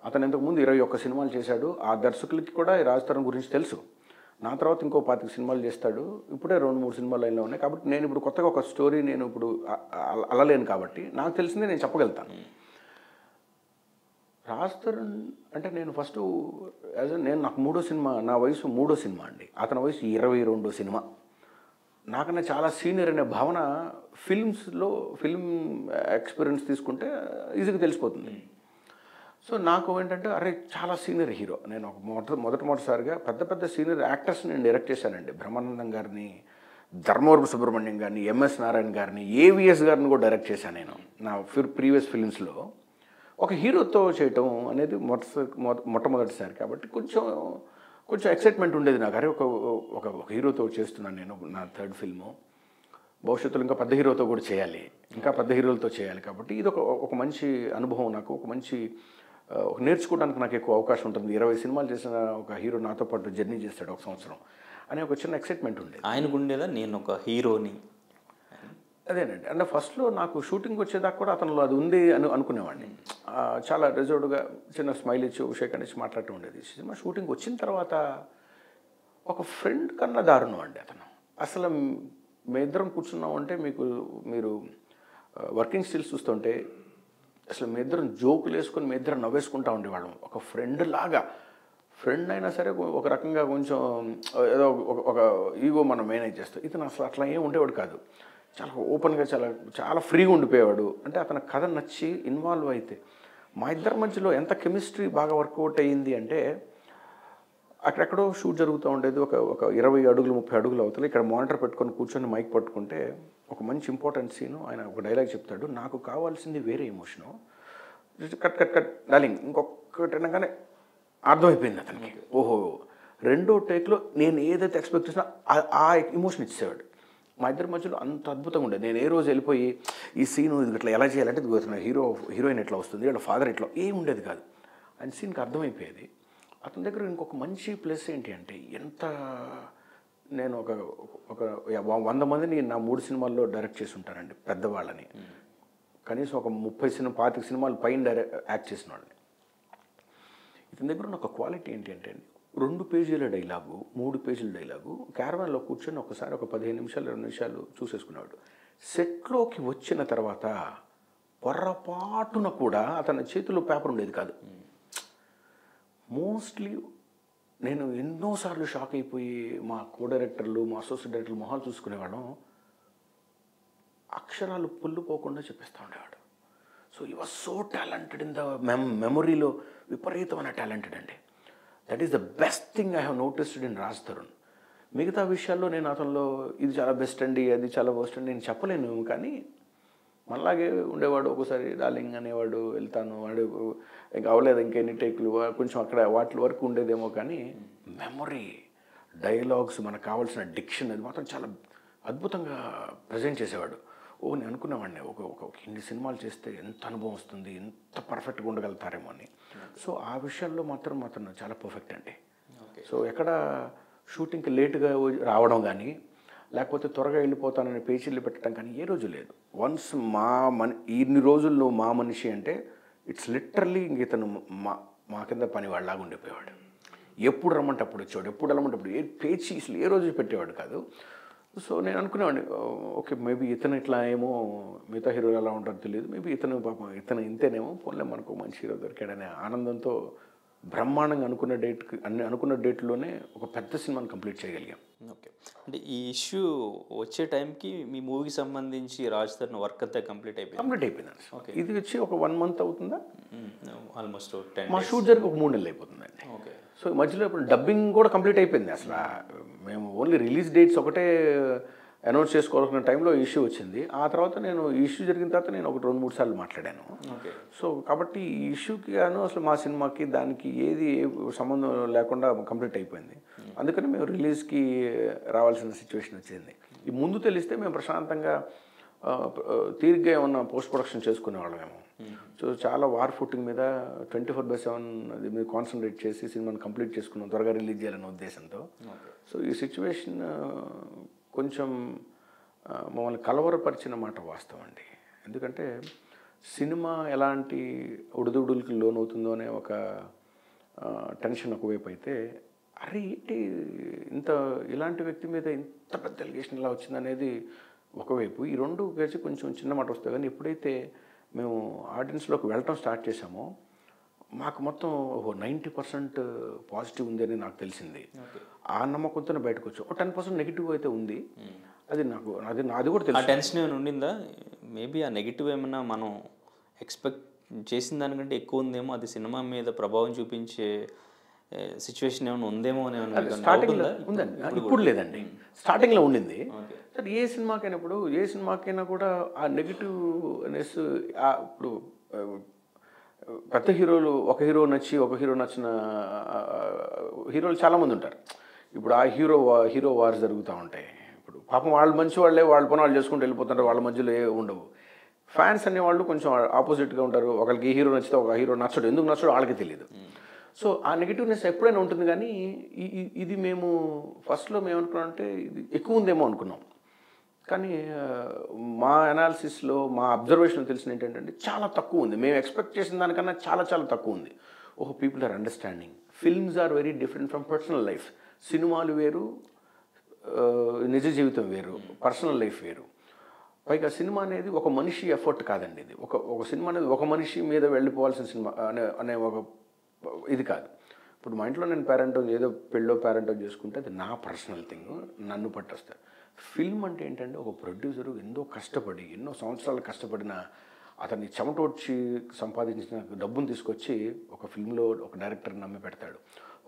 అతను ఇంతకుముందు 21 సినిమాలు చేశాడు. ఆ దర్శకులకి కూడా రాజ్ తరుణ్ గురించి తెలుసు. నా తర్వాత ఇంకో 25 సినిమాలు చేస్తాడు, ఇప్పుడే 2-3 సినిమాలు లైన్లో ఉన్నాయి. కాబట్టి నేను ఇప్పుడు కొత్తగా ఒక స్టోరీ నేను ఇప్పుడు అల్లలేను కాబట్టి నాకు తెలిసిందే నేను చెప్పగలుగుతాను. రాజ్ తరుణ్ అంటే నేను ఫస్ట్ నాకు 3వ సినిమా, నా వయసు 3వ సినిమా అండి, అతని వయసు 22వ సినిమా. నాకన్నా చాలా సీనియర్ అనే భావన ఫిల్మ్ ఎక్స్పీరియన్స్ తీసుకుంటే ఈజీగా తెలిసిపోతుంది. సో నాకు ఏంటంటే అరే చాలా సీనియర్ హీరో. నేను ఒక మొదటిసారిగా పెద్ద సీనియర్ యాక్టర్స్ నేను డైరెక్ట్ చేశానండి. బ్రహ్మానందం గారిని, ధర్మవరపు సుబ్రహ్మణ్యం గారిని, ఎంఎస్ నారాయణ గారిని, ఏవిఎస్ గారిని కూడా డైరెక్ట్ చేశాను నేను నా ప్రీవియస్ ఫిలిమ్స్లో. ఒక హీరోతో చేయటం అనేది మొట్టమొదటిసారి కాబట్టి కొంచెం ఎక్సైట్మెంట్ ఉండేది నాకు. అరే ఒక హీరోతో చేస్తున్నాను నేను నా 3rd ఫిల్ము. భవిష్యత్తులో ఇంకా పెద్ద హీరోతో కూడా చేయాలి, ఇంకా పెద్ద హీరోలతో చేయాలి. కాబట్టి ఇది ఒక మంచి అనుభవం నాకు, ఒక మంచి నేర్చుకోవడానికి నాకు ఎక్కువ అవకాశం ఉంటుంది. 20 సినిమాలు చేసిన ఒక హీరో నాతో పాటు జర్నీ చేస్తాడు 1 సంవత్సరం అనే ఒక చిన్న ఎక్సైట్మెంట్ ఉండేది. ఆయనకు ఉండేదా నేను ఒక హీరోని? అదేనండి. అంటే ఫస్ట్లో నాకు షూటింగ్ వచ్చేదాకా కూడా అతనిలో అది ఉంది అనుకునేవాడిని. చాలా రిజర్వ్డ్గా చిన్న స్మైల్ ఇచ్చి షేక్ అనేసి మాట్లాడుతూ ఉండేది. సినిమా షూటింగ్ వచ్చిన తర్వాత ఒక ఫ్రెండ్ కన్నా దారుణం అండి అతను. అసలు మేమిద్దరం కూర్చున్నాం అంటే మీరు వర్కింగ్ స్టిల్స్ చూస్తుంటే అసలు మేమిద్దరం జోకులు వేసుకొని మేమిద్దరం నవ్వేసుకుంటూ ఉండేవాళ్ళం. ఒక ఫ్రెండ్ అయినా సరే ఒక రకంగా కొంచెం ఏదో ఒక ఈగో మనం మేనేజ్ చేస్తాం. ఇతను అసలు అట్లా ఏం ఉండేవాడు కాదు. చాలా ఓపెన్గా చాలా ఫ్రీగా ఉండిపోయేవాడు. అంటే అతని కథ నచ్చి ఇన్వాల్వ్ అయితే మా ఇద్దరి మధ్యలో ఎంత కెమిస్ట్రీ బాగా వర్కౌట్ అయ్యింది అంటే, అక్కడెక్కడో షూట్ జరుగుతూ ఉండేది. ఒక 20 అడుగులు 30 అడుగులు అవుతుంది. ఇక్కడ మానిటర్ పెట్టుకొని కూర్చొని మైక్ పట్టుకుంటే ఒక మంచి ఇంపార్టెంట్ సీను ఆయన ఒక డైలాగ్ చెప్తాడు. నాకు కావాల్సింది వేరే ఎమోషను, కట్ డార్లింగ్ ఇంకొకటి అనగానే అర్థమైపోయింది అతనికి. ఓహో, 2వ టేక్లో నేను ఏదైతే ఎక్స్పెక్ట్ చేసినా ఆ ఎమోషన్ ఇచ్చేవాడు. మా ఇద్దరి మధ్యలో అంత అద్భుతంగా ఉండేది. నేను ఏ రోజు వెళ్ళిపోయి ఈ సీను ఇది ఇట్లా ఎలా చేయాలంటే హీరోయిన్ ఎట్లా వస్తుంది, వాళ్ళ ఫాదర్ ఎట్లా ఏం ఉండేది కాదు. ఆయన సీన్కి అర్థమైపోయేది. అతని దగ్గర ఇంకొక మంచి ప్లస్ ఏంటి అంటే, నేను ఒక 100 మందిని నా 3 సినిమాల్లో డైరెక్ట్ చేసి ఉంటానండి, పెద్దవాళ్ళని. కనీసం ఒక 25 సినిమాలు పైన యాక్ట్ చేసిన వాళ్ళని. ఇతని దగ్గర ఉన్న ఒక క్వాలిటీ ఏంటి అంటే 2 పేజీల డైలాగు, 3 పేజీల డైలాగు క్యారవాన్లో కూర్చొని ఒకసారి ఒక 15 నిమిషాలు 20 నిమిషాలు చూసేసుకున్నాడు. సెట్లోకి వచ్చిన తర్వాత పొర్రపాటున కూడా అతని చేతిలో పేపర్ ఉండేది కాదు. మోస్ట్లీ నేను ఎన్నోసార్లు షాక్ అయిపోయి మా కో డైరెక్టర్లు, మా అసోసియేట్ డైరెక్టర్లు మొహాలు చూసుకునేవాళ్ళం. అక్షరాలు పొల్లుపోకుండా చెప్పేస్తూ ఉండేవాడు. So he was so talented in the మెమొరీలో విపరీతమైన టాలెంటెడ్ అండి. That is the best thing I have noticed in Raj Tarun. మిగతా విషయాల్లో నేను అతనిలో ఇది చాలా బెస్ట్ అండి, అది చాలా వర్స్ట్ అండి నేను చెప్పలేను. కానీ మళ్ళాగే ఉండేవాడు. ఒకసారి డార్లింగ్ అనేవాడు, వెళ్తాను, వాడు ఇంకా అవ్వలేదు ఇంకెన్ని టేకులు, కొంచెం అక్కడ వాటి వరకు ఉండేదేమో. కానీ మెమొరీ, డైలాగ్స్, మనకు కావాల్సిన డిక్షన్ అది మాత్రం చాలా అద్భుతంగా ప్రజెంట్ చేసేవాడు. నేను అనుకునేవాడిని ఒక ఇన్ని సినిమాలు చేస్తే ఎంత అనుభవం వస్తుంది, ఎంత పర్ఫెక్ట్గా ఉండగలుగుతారేమో అని. సో ఆ విషయాల్లో మాత్రం చాలా పర్ఫెక్ట్ అండి. సో ఎక్కడ షూటింగ్కి లేటుగా రావడం కానీ, లేకపోతే త్వరగా వెళ్ళిపోతానని పేచీలు పెట్టడం కానీ ఏ రోజు లేదు. వన్స్ ఇన్ని రోజుల్లో మా మనిషి అంటే ఇట్స్ లిటరల్లీ ఇంక ఇతను మా కింద పని వాళ్ళలాగా ఉండిపోయేవాడు. ఎప్పుడు రమ్మంటే అప్పుడు వచ్చేవాడు, ఎప్పుడు వెళ్ళమంటే అప్పుడు పేచీ అసలు ఏ రోజు పెట్టేవాడు కాదు. సో నేను అనుకునేవాడిని ఓకే మేబీ ఇతను ఇట్లా ఏమో, మిగతా హీరోలు ఎలా ఉంటారో తెలియదు, మేబీ ఇతను ఇంతేనేమో, పోన్లే మనకు మంచి హీరో దొరికాడనే ఆనందంతో బ్రహ్మాండంగా అనుకున్న డేట్లోనే ఒక పెద్ద సినిమాని కంప్లీట్ చేయగలిగాం. ఓకే, అంటే ఈ ఇష్యూ వచ్చే టైంకి మీ మూవీకి సంబంధించి రాజ్ తరుణ్ వర్క్ అంతా కంప్లీట్ అయిపోయింది. ఓకే, ఇది వచ్చి ఒక 1 మంత్ అవుతుందా, ఆల్మోస్ట్ మా షూట్ జరిగి ఒక 3 నెలలు అయిపోతుందండి. ఓకే, సో మధ్యలో ఇప్పుడు డబ్బింగ్ కూడా కంప్లీట్ అయిపోయింది. అసలు మేము ఓన్లీ రిలీజ్ డేట్స్ ఒకటే అనౌన్స్ చేసుకోవాల్సిన టైంలో ఇష్యూ వచ్చింది. ఆ తర్వాత నేను ఈ ఇష్యూ జరిగిన తర్వాత నేను ఒక 2-3 సార్లు మాట్లాడాను. సో కాబట్టి ఈ ఇష్యూకి అసలు మా సినిమాకి దానికి ఏది సంబంధం లేకుండా కంప్లీట్ అయిపోయింది. అందుకని మేము రిలీజ్కి రావాల్సిన సిచ్యువేషన్ వచ్చింది. ఈ ముందు తెలిస్తే మేము ప్రశాంతంగా తీరిగ్గా ఏమన్నా పోస్ట్ ప్రొడక్షన్ చేసుకునేవాళ్ళం మేము. సో చాలా వార్ ఫుటింగ్ మీద 24/7 అది మీద కాన్సన్ట్రేట్ చేసి సినిమాని కంప్లీట్ చేసుకున్నాం, త్వరగా రిలీజ్ చేయాలనే ఉద్దేశంతో. సో ఈ సిచ్యువేషన్ కొంచెం మమ్మల్ని కలవరపరిచిన మాట వాస్తవం అండి. ఎందుకంటే సినిమా ఎలాంటి ఒడిదుడులకి లోనవుతుందో అనే ఒక టెన్షన్ ఒకవైపు అయితే, అరే ఏంటి ఇంత ఇలాంటి వ్యక్తి మీద ఇంత పెద్ద ఎలిగేషన్ ఇలా వచ్చిందనేది ఒకవైపు. ఈ రెండు కలిసి కొంచెం చిన్న మాట వస్తాయి. కానీ ఎప్పుడైతే మేము ఆడియన్స్లోకి వెళ్ళటం స్టార్ట్ చేసామో మాకు మొత్తం 90% పాజిటివ్ ఉంది అని నాకు తెలిసింది. ఆ నమ్మకంతోనే బయటకు వచ్చి 10% నెగిటివ్ అయితే ఉంది. అది నాకు అది కూడా తెలుసు. టెన్షన్ ఏమైనా ఉండిందా? మేబీ ఆ నెగిటివ్ ఏమైనా మనం ఎక్స్పెక్ట్ చేసిన దానికంటే ఎక్కువ ఉందేమో, అది సినిమా మీద ప్రభావం చూపించే సిచ్యువేషన్ ఏమైనా ఉందేమో అని స్టార్టింగ్లో ఉందండి. ఇప్పుడు లేదండి, స్టార్టింగ్లో ఉండింది. సరే ఏ సినిమాకైనా కూడా ఆ నెగిటివ్నెస్ ఇప్పుడు పెద్ద హీరోలు ఒక హీరో నచ్చిన హీరోలు చాలామంది ఉంటారు. ఇప్పుడు ఆ హీరో వార్స్ జరుగుతూ ఉంటాయి. ఇప్పుడు పాపం వాళ్ళు మంచి వాళ్ళే, వాళ్ళ పని వాళ్ళు చేసుకుంటూ వెళ్ళిపోతుంటారు. వాళ్ళ మధ్యలో ఏ ఉండవు. ఫ్యాన్స్ అనేవాళ్ళు కొంచెం ఆపోజిట్గా ఉంటారు. ఒకరికి ఈ హీరో నచ్చితే ఒక హీరో నచ్చడు. ఎందుకు నచ్చడు వాళ్ళకి తెలియదు. సో ఆ నెగిటివ్నెస్ ఎప్పుడైనా ఉంటుంది. కానీ ఇది మేము ఫస్ట్లో మేము అనుకున్నామంటే ఇది ఎక్కువ ఉందేమో అనుకున్నాం. కానీ మా అనాలిసిస్లో మా అబ్జర్వేషన్లో తెలిసిన ఏంటంటే చాలా తక్కువ ఉంది. మేము ఎక్స్పెక్ట్ చేసిన దానికన్నా చాలా చాలా తక్కువ ఉంది. People are understanding. Films are very different from personal life. సినిమాలు వేరు, నిజ జీవితం వేరు, పర్సనల్ లైఫ్ వేరు. పైగా సినిమా అనేది ఒక మనిషి ఎఫర్ట్ కాదండి. ఇది ఒక సినిమా అనేది ఒక మనిషి మీద వెళ్ళిపోవాల్సిన సినిమా అనే ఒక ఇది కాదు. ఇప్పుడు మా ఇంట్లో నేను ఏదో పెళ్ళో పేరెంటో చేసుకుంటే అది నా పర్సనల్ థింగ్, నన్ను పట్టొస్తారు. ఫిల్మ్ అంటే ఏంటంటే ఒక ప్రొడ్యూసరు ఎన్నో సంవత్సరాలు కష్టపడిన అతన్ని చెమటోడ్చి సంపాదించిన డబ్బును తీసుకొచ్చి ఒక ఫిల్మ్లో ఒక డైరెక్టర్ నమ్మి పెడతాడు.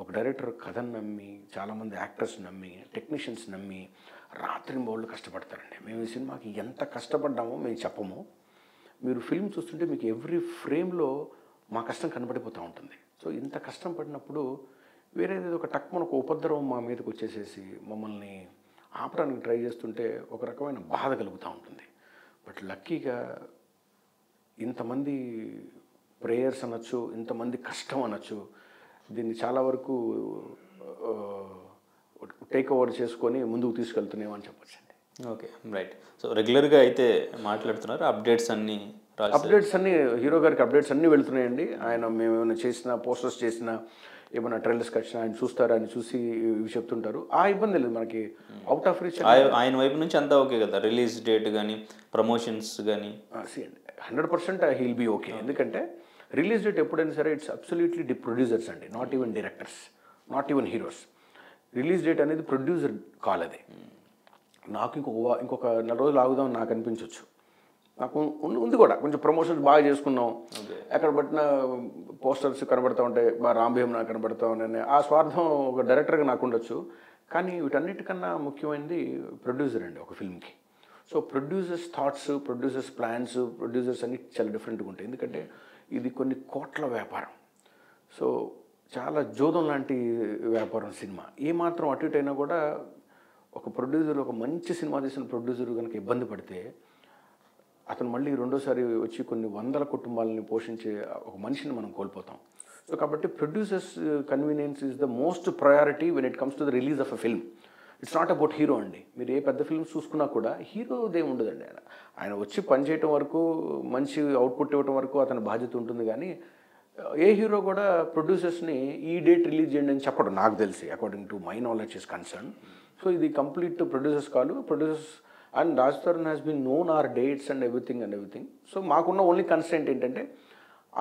ఒక డైరెక్టర్ కథను నమ్మి, చాలామంది యాక్టర్స్ నమ్మి, టెక్నీషియన్స్ నమ్మి రాత్రింబవళ్ళు కష్టపడతారండి. మేము ఈ సినిమాకి ఎంత కష్టపడ్డామో మేము చెప్పము. మీరు ఫిల్మ్ చూస్తుంటే మీకు ఎవ్రీ ఫ్రేమ్లో మా కష్టం కనబడిపోతూ ఉంటుంది. సో ఇంత కష్టం పడినప్పుడు వేరేది ఒక మనకు ఉపద్రవం మా మీదకి వచ్చేసేసి మమ్మల్ని ఆపడానికి ట్రై చేస్తుంటే ఒక రకమైన బాధ కలుగుతూ ఉంటుంది. బట్ లక్కీగా ఇంతమంది ప్రేయర్స్ అనొచ్చు, ఇంతమంది కష్టం అనొచ్చు, దీన్ని చాలా వరకు టేక్ ఓవర్ చేసుకొని ముందుకు తీసుకెళ్తున్నామని చెప్పొచ్చండి. Okay, right. సో రెగ్యులర్గా అయితే మాట్లాడుతున్నారు. అప్డేట్స్ అన్నీ హీరో గారికి అప్డేట్స్ అన్నీ వెళ్తున్నాయండి. మేము ఏమైనా చేసినా, పోస్టర్స్ చేసినా, ఏమైనా ట్రైలర్స్కి వచ్చినా ఆయన చూస్తారు, ఆయన చూసి ఇవి చెప్తుంటారు. ఆ ఇబ్బంది లేదు మనకి. అవుట్ ఆఫ్ రీచ్ ఆయన వైపు నుంచి అంతా ఓకే కదా? రిలీజ్ డేట్ కానీ, ప్రమోషన్స్ కానీ 100% హీ విల్ బీ ఓకే. ఎందుకంటే రిలీజ్ డేట్ ఎప్పుడైనా సరే ఇట్స్ అబ్సల్యూట్లీ ప్రొడ్యూసర్స్ అండి, not even directors, not even heroes. Release date అనేది ప్రొడ్యూసర్ కాల్. అది నాకు ఇంకొక 4 రోజులు ఆగుదామని నాకు అనిపించవచ్చు. నాకు ఉంది కూడా, కొంచెం ప్రమోషన్స్ బాగా చేసుకున్నాం, ఎక్కడ పట్టిన పోస్టర్స్ కనబడతా ఉంటాయి, మా రామ్ భీమ్ నాకు కనబడతా ఉన్నాయని ఆ స్వార్థం ఒక డైరెక్టర్గా నాకు ఉండొచ్చు. కానీ వీటన్నిటికన్నా ముఖ్యమైనది ప్రొడ్యూసర్ అండి ఒక ఫిల్మ్కి. So producers thoughts, producers plans, producers అన్ని చాలా డిఫరెంట్గా ఉంటాయి. ఎందుకంటే ఇది కొన్ని కోట్ల వ్యాపారం. సో చాలా జోదం లాంటి వ్యాపారం సినిమా. ఏమాత్రం అటు ఇటు అయినా కూడా ఒక ప్రొడ్యూసర్, ఒక మంచి సినిమా తీసిన ప్రొడ్యూసర్ కనుక ఇబ్బంది పడితే అతను మళ్ళీ రెండోసారి వచ్చి కొన్ని వందల కుటుంబాలని పోషించే ఒక మనిషిని మనం కోల్పోతాం. సో కాబట్టి producers convenience is the most priority when it comes to the release of a film. It's not about hero అండి. మీరు ఏ పెద్ద ఫిల్మ్స్ చూసుకున్నా కూడా హీరోదే ఉండదండి. ఆయన వచ్చి పనిచేయటం వరకు, మంచి అవుట్పుట్ ఇవ్వటం వరకు అతని బాధ్యత ఉంటుంది. కానీ ఏ హీరో కూడా ప్రొడ్యూసర్స్ని ఈ డేట్ రిలీజ్ చేయండి అని చెప్పడం నాకు తెలిసి, according to my knowledge is concern. So ఇది కంప్లీట్ ప్రొడ్యూసర్స్ కాదు. Producers and Raj Tarun has been known our dates and everything. So మాకున్న ఓన్లీ కన్స్టెంట్ ఏంటంటే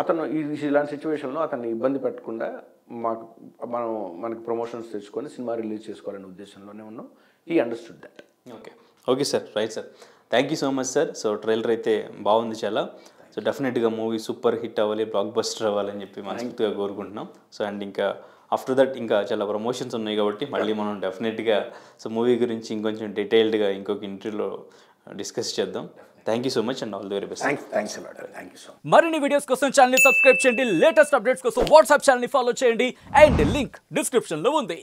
అతను ఇలాంటి సిచ్యువేషన్లో అతన్ని ఇబ్బంది పెట్టకుండా మనకి ప్రమోషన్స్ తెచ్చుకొని సినిమా రిలీజ్ చేసుకోవాలనే ఉద్దేశంలోనే ఉన్నాం. ఈ understood that. Okay sir, right sir, thank you so much sir. So trailer అయితే బాగుంది చాలా. సో డెఫినెట్గా మూవీ సూపర్ హిట్ అవ్వాలి, బ్లాక్ బస్టర్ అవ్వాలని చెప్పి మనస్ఫూర్తిగా కోరుకుంటున్నాం. సో అండ్ ఇంకా ఆఫ్టర్ దట్ ఇంకా చాలా ప్రమోషన్స్ ఉన్నాయి కాబట్టి మళ్ళీ మనం డెఫినెట్గా సో మూవీ గురించి ఇంకొంచెం డీటెయిల్డ్గా ఇంకొక ఇంటర్వ్యూలో డిస్కస్ చేద్దాం. Thank you so much and all the very best. Thanks a lot. Thank you so much. మరిన్ని వీడియోస్ కోసం ఛానల్ సబ్స్క్రైబ్ చేయండి, లేటెస్ట్ అప్డేట్స్ కోసం వాట్సాప్ ఛానల్ ఫాలో చేయండి అండ్ లింక్ డిస్క్రిప్షన్లో ఉంది.